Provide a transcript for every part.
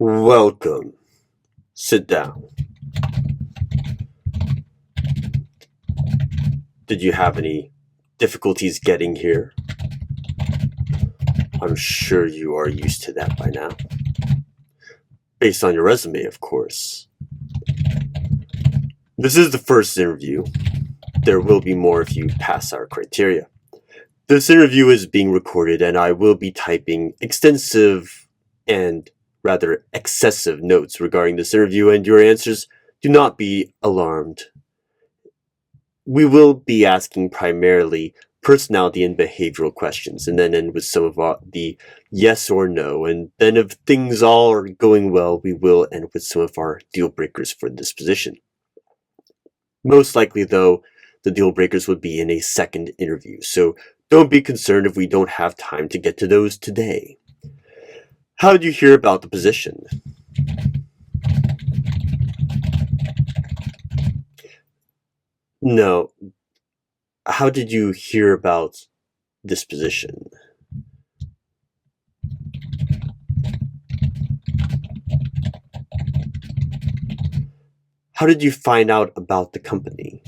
Welcome. Sit down. Did you have any difficulties getting here? I'm sure you are used to that by now. Based on your resume, of course. This is the first interview. There will be more if you pass our criteria. This interview is being recorded and I will be typing extensive and rather excessive notes regarding this interview, and your answers, do not be alarmed. We will be asking primarily personality and behavioral questions, and then end with some of the yes or no, and then if things all are going well, we will end with some of our deal breakers for this position. Most likely, though, the deal breakers would be in a second interview, so don't be concerned if we don't have time to get to those today. How did you hear about the position? No. How did you hear about this position? How did you find out about the company?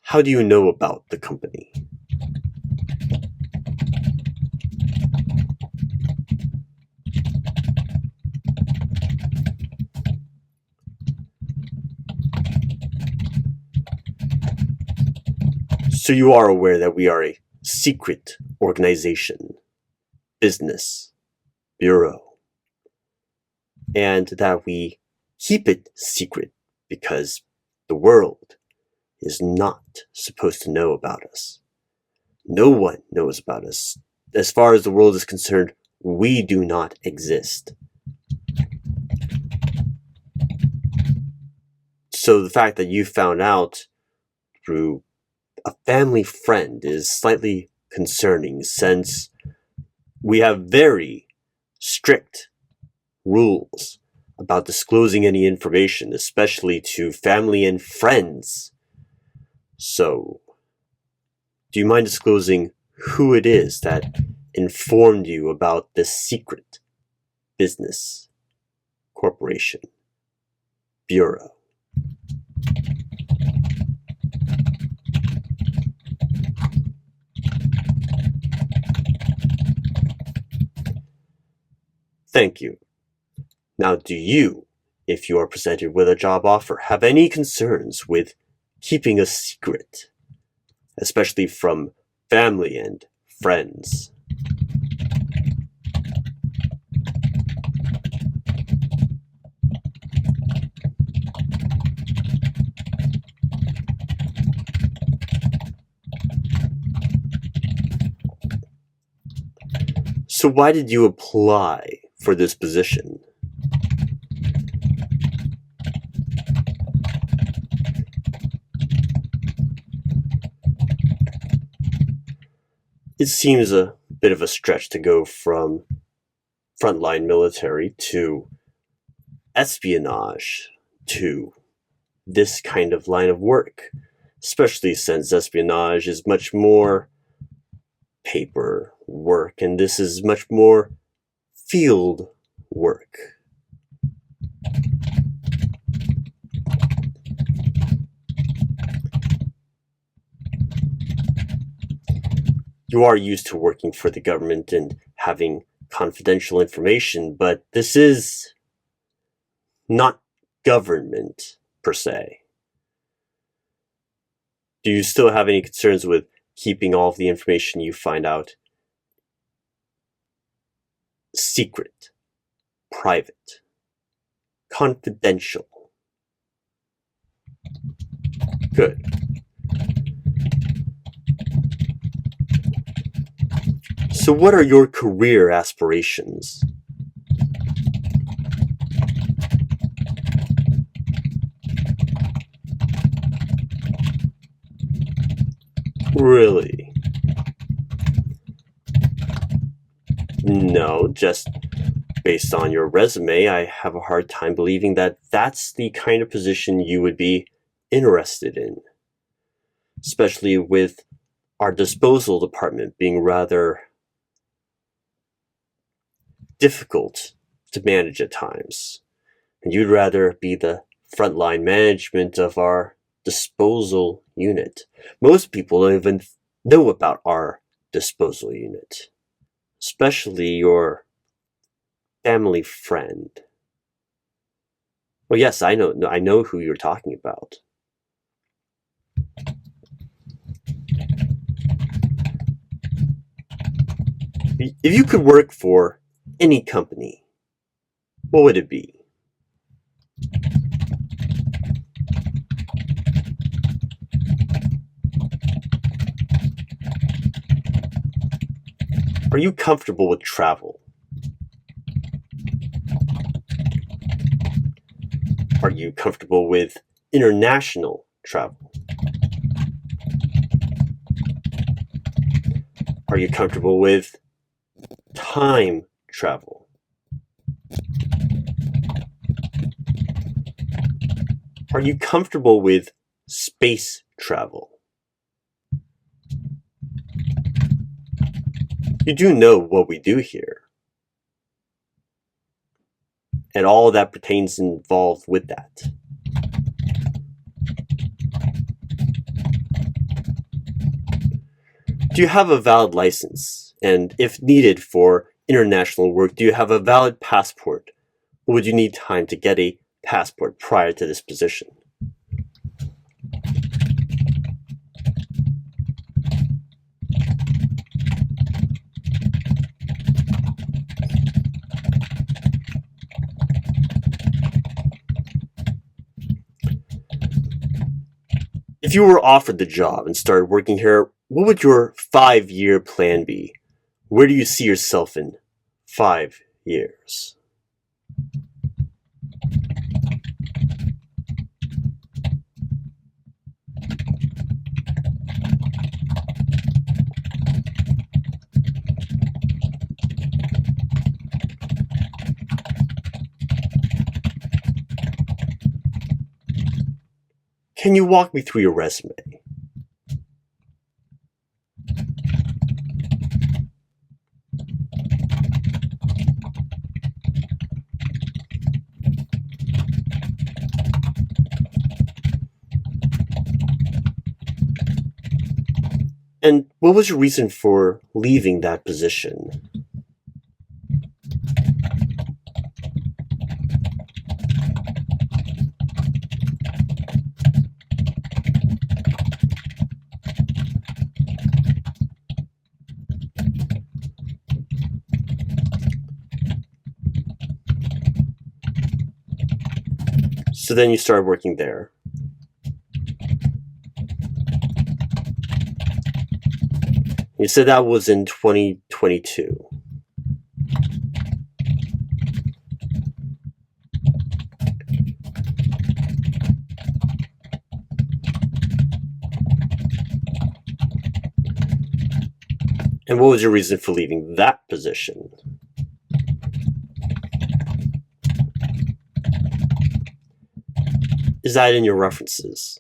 How do you know about the company? So you are aware that we are a secret organization, business, bureau, and that we keep it secret because the world is not supposed to know about us. No one knows about us. As far as the world is concerned, we do not exist. So the fact that you found out through a family friend is slightly concerning, since we have very strict rules about disclosing any information, especially to family and friends. So, do you mind disclosing who it is that informed you about this secret business, corporation, bureau? Thank you. Now, do you, if you are presented with a job offer, have any concerns with keeping a secret, especially from family and friends? So why did you apply for this position? It seems a bit of a stretch to go from frontline military to espionage to this kind of line of work, especially since espionage is much more paper work and this is much more field work. You are used to working for the government and having confidential information, but this is not government per se. Do you still have any concerns with keeping all of the information you find out secret, private, confidential? Good. So what are your career aspirations? Really? No, just based on your resume, I have a hard time believing that that's the kind of position you would be interested in, especially with our disposal department being rather difficult to manage at times. And you'd rather be the frontline management of our disposal unit. Most people don't even know about our disposal unit, especially your family friend. Well, yes, I know who you're talking about. If you could work for any company, what would it be? Are you comfortable with travel? Are you comfortable with international travel? Are you comfortable with time travel? Are you comfortable with space travel? You do know what we do here, and all that pertains involved with that. Do you have a valid license? And if needed for international work, do you have a valid passport? Or would you need time to get a passport prior to this position? If you were offered the job and started working here, what would your 5-year plan be? Where do you see yourself in 5 years? Can you walk me through your resume? And what was your reason for leaving that position? So then you started working there. You said that was in 2022. And what was your reason for leaving that position? Is that in your references?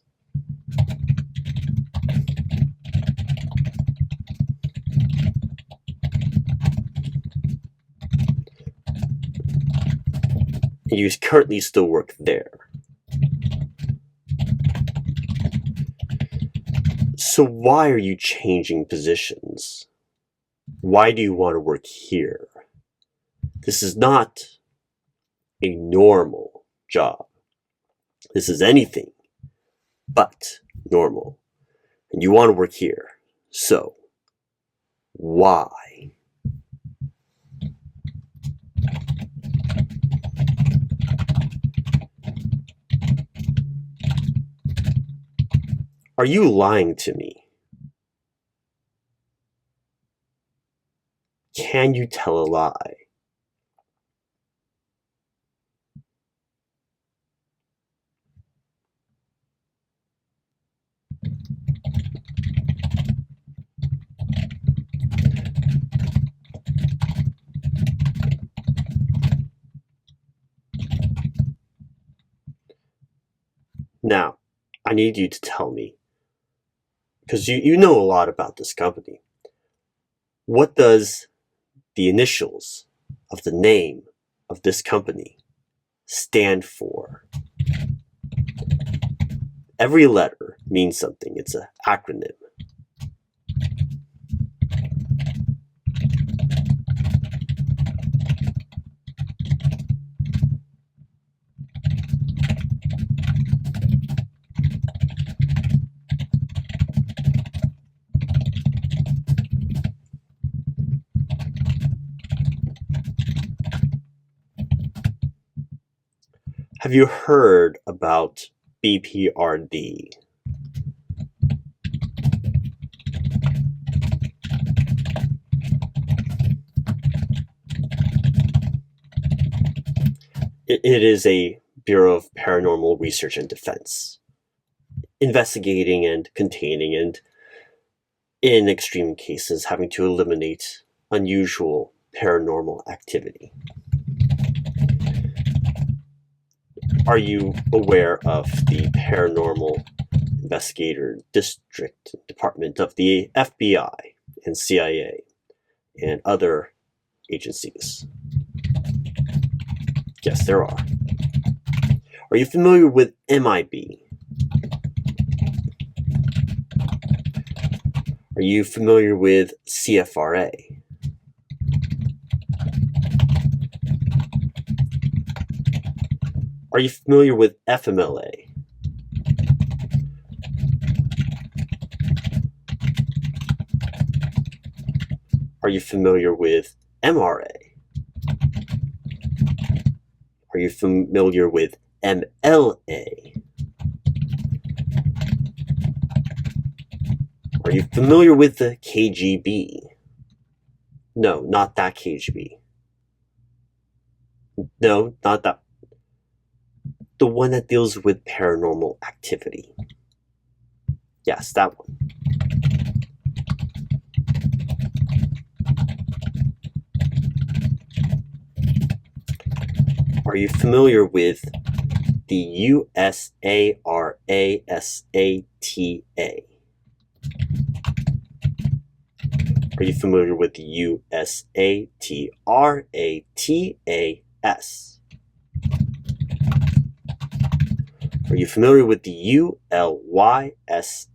And you currently still work there. So why are you changing positions? Why do you want to work here? This is not a normal job. This is anything but normal. And you want to work here. So, why? Are you lying to me? Can you tell a lie? I need you to tell me, because you know a lot about this company. What does the initials of the name of this company stand for? Every letter means something. It's an acronym. Have you heard about BPRD? It is a Bureau of Paranormal Research and Defense, investigating and containing, and in extreme cases, having to eliminate unusual paranormal activity. Are you aware of the Paranormal Investigator District Department of the FBI and CIA and other agencies? Yes, there are. Are you familiar with MIB? Are you familiar with CFRA? Are you familiar with FMLA? Are you familiar with MRA? Are you familiar with MLA? Are you familiar with the KGB? No, not that KGB. No, not that. The one that deals with paranormal activity. Yes, that one. Are you familiar with the USARASATA? Are you familiar with the USATRATAS? Are you familiar with the ULYSSES?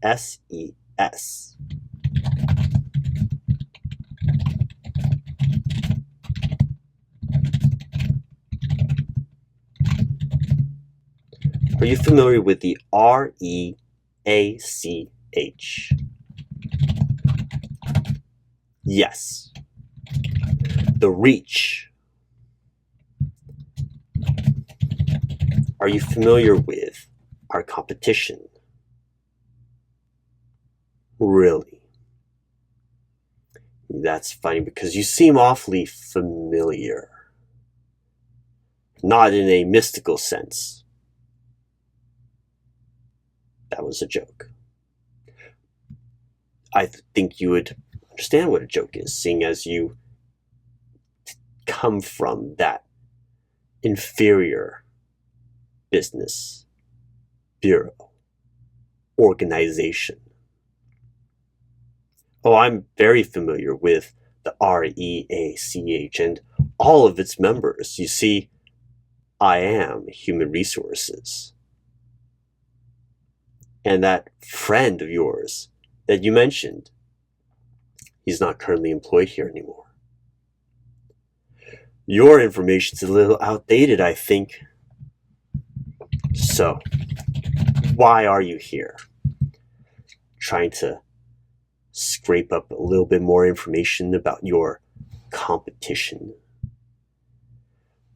Are you familiar with the REACH? Yes. The REACH. Are you familiar with our competition? Really? That's funny because you seem awfully familiar. Not in a mystical sense. That was a joke. I think you would understand what a joke is, seeing as you come from that inferior business bureau organization. Oh, I'm very familiar with the REACH and all of its members. You see, I am human resources. And that friend of yours that you mentioned, he's not currently employed here anymore. Your information's a little outdated, I think. So, why are you here? Trying to scrape up a little bit more information about your competition.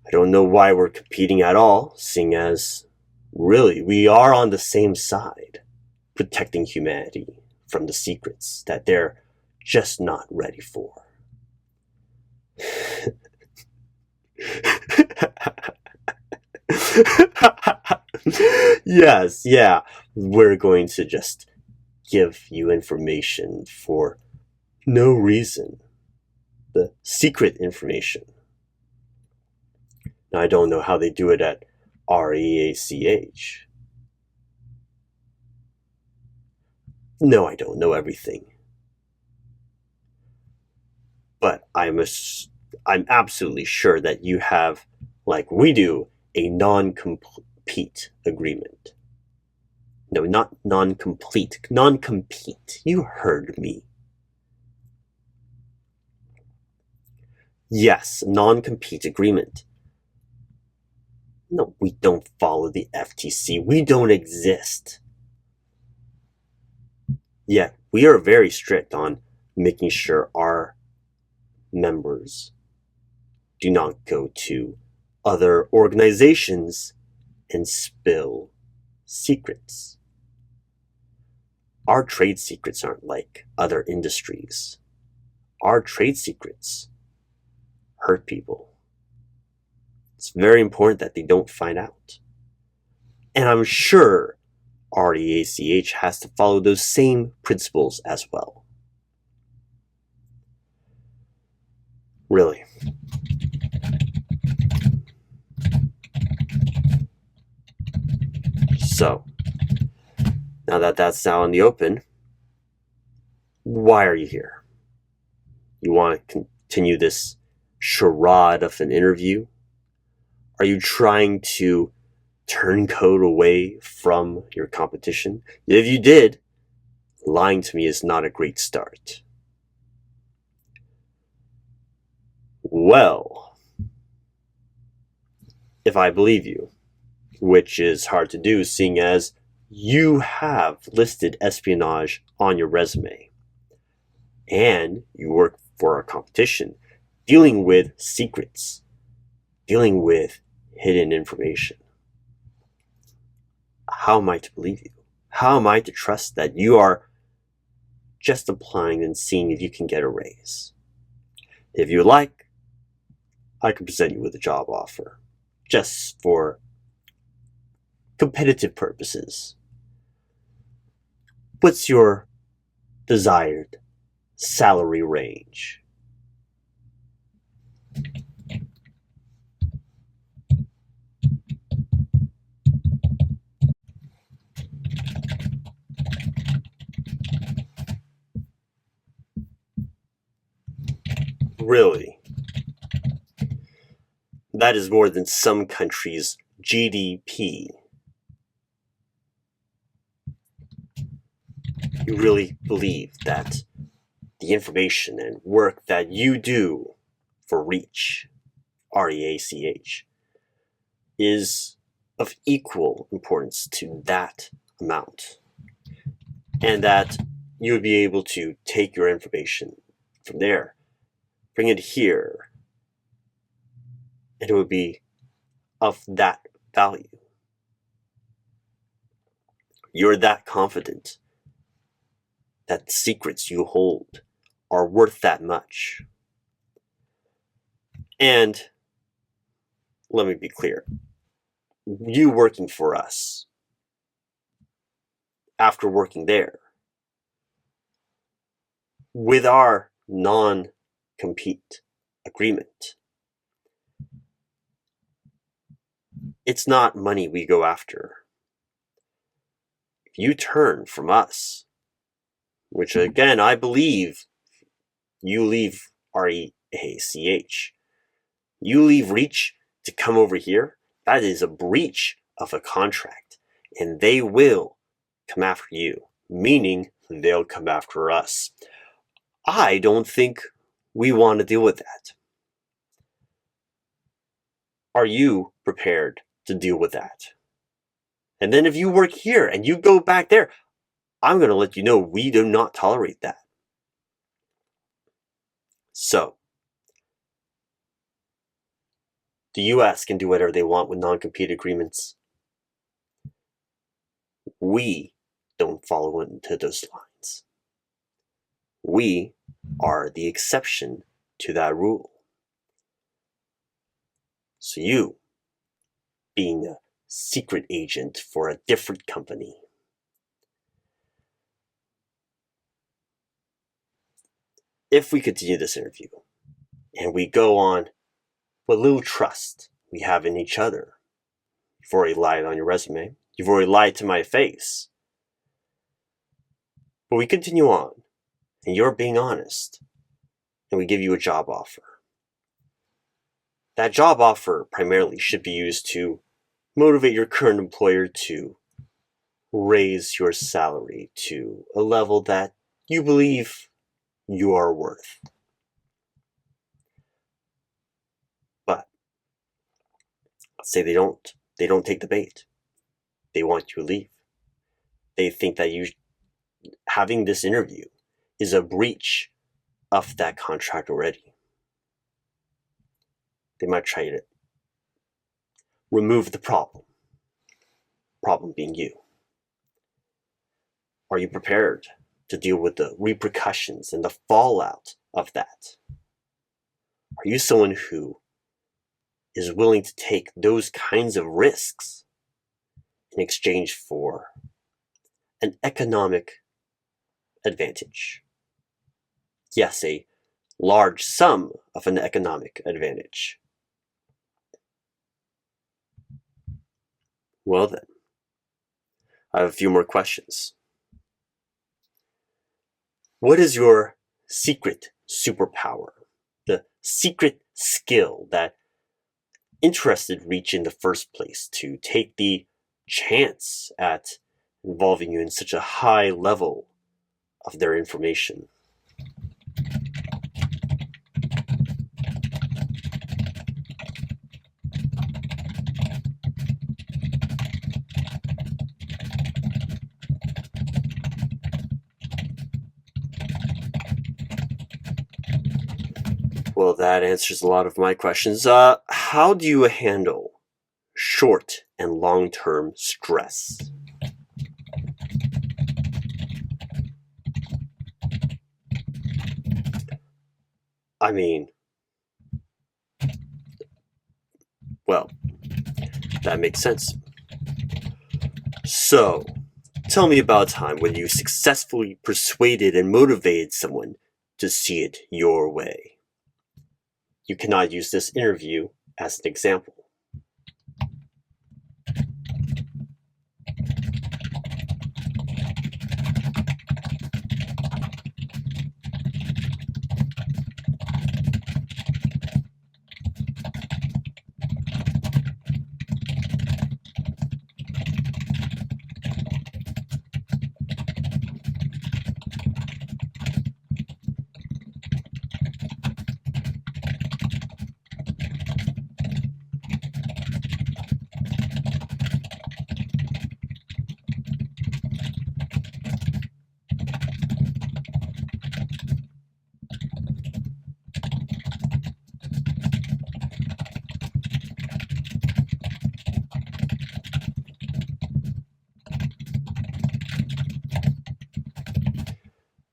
I don't know why we're competing at all, seeing as, really, we are on the same side, protecting humanity from the secrets that they're just not ready for. Yes, yeah, we're going to just give you information for no reason. The secret information. Now, I don't know how they do it at REACH. No, I don't know everything. But I'm absolutely sure that you have, like we do, a non-compete agreement. No, not non-complete. Non-compete. You heard me. Yes, non-compete agreement. No, we don't follow the FTC. We don't exist. Yeah, we are very strict on making sure our members do not go to other organizations and spill secrets. Our trade secrets aren't like other industries. Our trade secrets hurt people. It's very important that they don't find out. And I'm sure REACH has to follow those same principles as well. Really. So, now that that's out in the open, why are you here? You want to continue this charade of an interview? Are you trying to turncoat away from your competition? If you did, lying to me is not a great start. Well, if I believe you, which is hard to do seeing as you have listed espionage on your resume, and you work for a competition dealing with secrets, dealing with hidden information. How am I to believe you? How am I to trust that you are just applying and seeing if you can get a raise? If you like, I can present you with a job offer, just for competitive purposes. What's your desired salary range? Really? That is more than some countries' GDP. You really believe that the information and work that you do for REACH, REACH, is of equal importance to that amount, and that you would be able to take your information from there, bring it here, and it would be of that value. You're that confident that the secrets you hold are worth that much. And let me be clear, you working for us, after working there, with our non-compete agreement, it's not money we go after. If you turn from us, which again, I believe you leave REACH, you leave REACH to come over here, that is a breach of a contract, and they will come after you, meaning they'll come after us. I don't think we want to deal with that. Are you prepared to deal with that? And then if you work here and you go back there, I'm going to let you know we do not tolerate that. So, the US can do whatever they want with non-compete agreements. We don't follow into those lines. We are the exception to that rule. So you, being a secret agent for a different company, if we continue this interview and we go on what little trust we have in each other, you've already lied on your resume, you've already lied to my face. But we continue on, and you're being honest, and we give you a job offer. That job offer primarily should be used to motivate your current employer to raise your salary to a level that you believe you are worth. But let's say they don't take the bait. They want you to leave. They think that you having this interview is a breach of that contract already. They might try to remove the problem being you. Are you prepared to deal with the repercussions and the fallout of that? Are you someone who is willing to take those kinds of risks in exchange for an economic advantage? Yes, a large sum of an economic advantage. Well then, I have a few more questions. What is your secret superpower? The secret skill that interested reach in the first place to take the chance at involving you in such a high level of their information? Well, that answers a lot of my questions. How do you handle short and long-term stress? I mean, well, that makes sense. So, tell me about a time when you successfully persuaded and motivated someone to see it your way. You cannot use this interview as an example.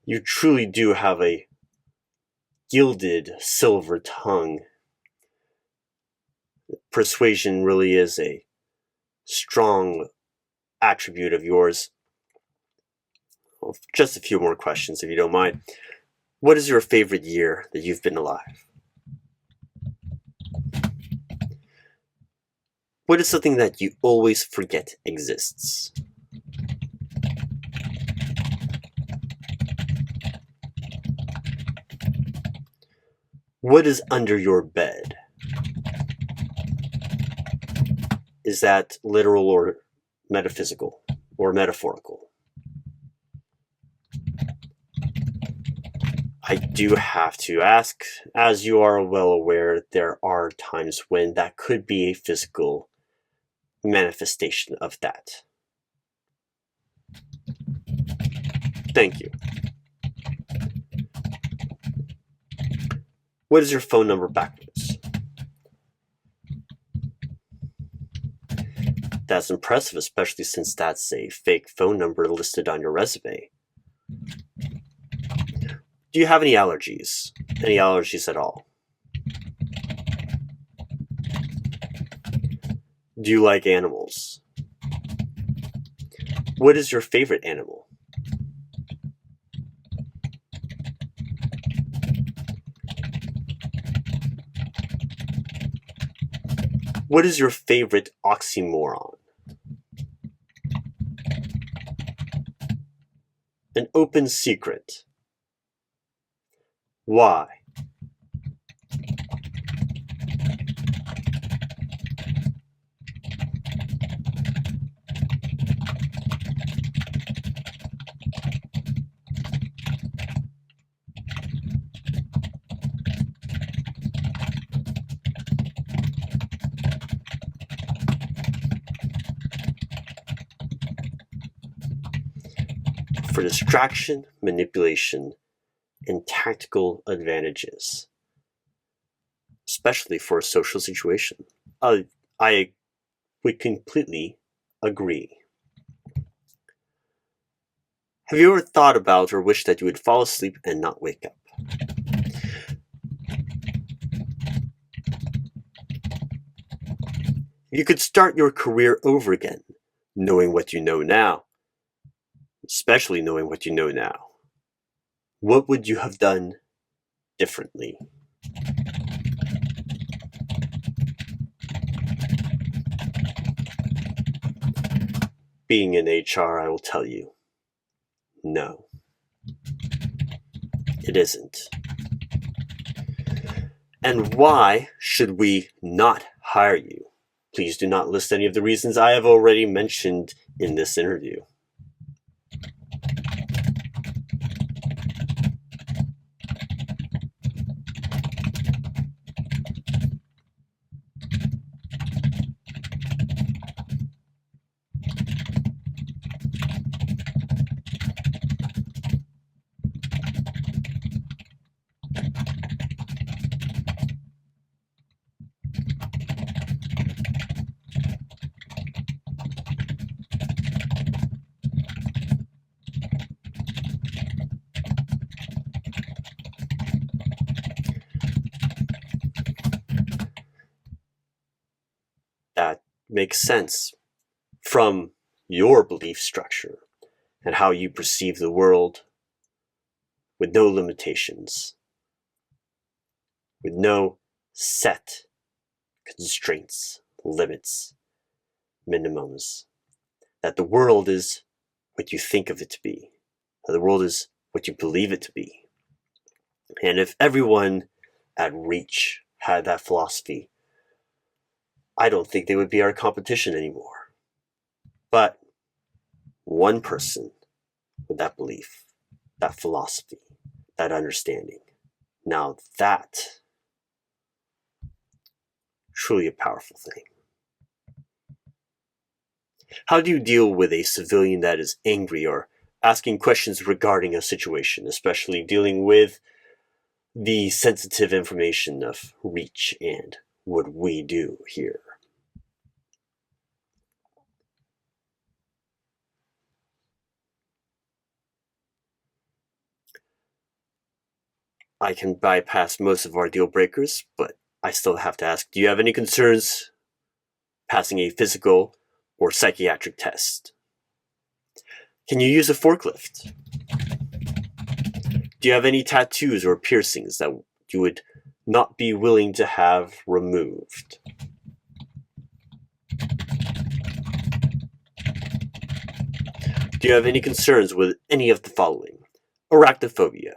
You truly do have a gilded silver tongue. Persuasion really is a strong attribute of yours. Well, just a few more questions, if you don't mind. What is your favorite year that you've been alive? What is something that you always forget exists? What is under your bed? Is that literal or metaphysical or metaphorical? I do have to ask, as you are well aware, there are times when that could be a physical manifestation of that. Thank you. What is your phone number backwards? That's impressive, especially since that's a fake phone number listed on your resume. Do you have any allergies? Any allergies at all? Do you like animals? What is your favorite animal? What is your favorite oxymoron? an open secret. Why? For distraction, manipulation, and tactical advantages, especially for a social situation. I would completely agree. Have you ever thought about or wished that you would fall asleep and not wake up? You could start your career over again, knowing what you know now, especially knowing what you know now. What would you have done differently? Being in HR, I will tell you, no, it isn't. And why should we not hire you? Please do not list any of the reasons I have already mentioned in this interview. That makes sense from your belief structure and how you perceive the world, with no limitations, with no set constraints, limits, minimums. That the world is what you think of it to be. That the world is what you believe it to be. And if everyone at Reach had that philosophy, I don't think they would be our competition anymore. But one person with that belief, that philosophy, that understanding, now that truly a powerful thing. How do you deal with a civilian that is angry or asking questions regarding a situation, especially dealing with the sensitive information of Reach and what we do here? I can bypass most of our deal breakers, but I still have to ask, do you have any concerns passing a physical or psychiatric test? Can you use a forklift? Do you have any tattoos or piercings that you would not be willing to have removed? Do you have any concerns with any of the following? Arachnophobia,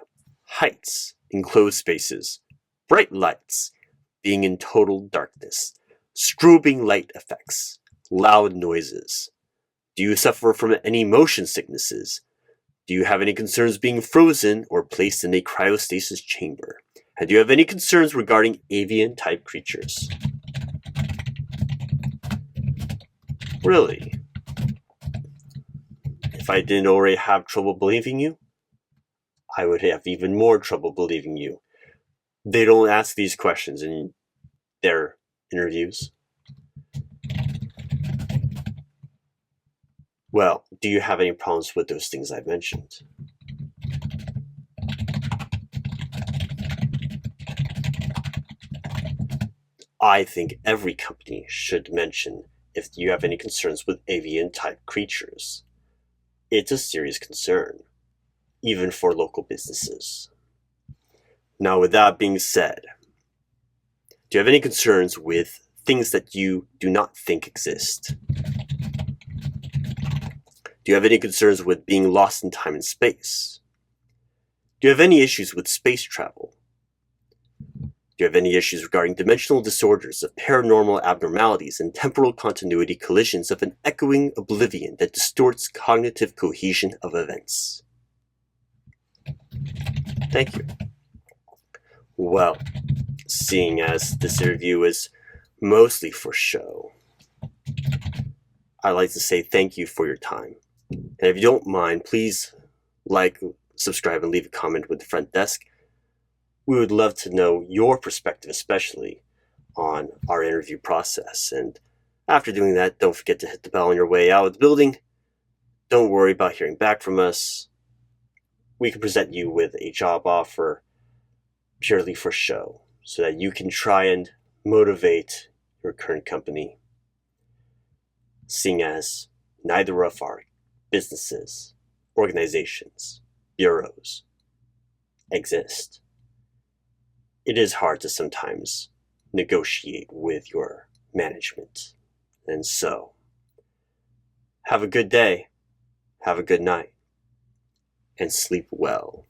heights, enclosed spaces, bright lights, being in total darkness, strobing light effects, loud noises. Do you suffer from any motion sicknesses? Do you have any concerns being frozen or placed in a cryostasis chamber? And do you have any concerns regarding avian-type creatures? Really? If I didn't already have trouble believing you, I would have even more trouble believing you. They don't ask these questions in their interviews. Well, do you have any problems with those things I mentioned? I think every company should mention if you have any concerns with avian-type creatures. It's a serious concern, even for local businesses. Now, with that being said, do you have any concerns with things that you do not think exist? Do Do you have any concerns with being lost in time and space? Do you have any issues with space travel? Do you have any issues regarding dimensional disorders of paranormal abnormalities and temporal continuity collisions of an echoing oblivion that distorts cognitive cohesion of events? Thank you. Well, seeing as this interview is mostly for show, I'd like to say thank you for your time. And if you don't mind, please like, subscribe, and leave a comment with the front desk. We would love to know your perspective, especially on our interview process. And after doing that, don't forget to hit the bell on your way out of the building. Don't worry about hearing back from us. We can present you with a job offer purely for show so that you can try and motivate your current company, seeing as neither of our businesses, organizations, bureaus exist. It is hard to sometimes negotiate with your management. And so, have a good day, have a good night, and sleep well.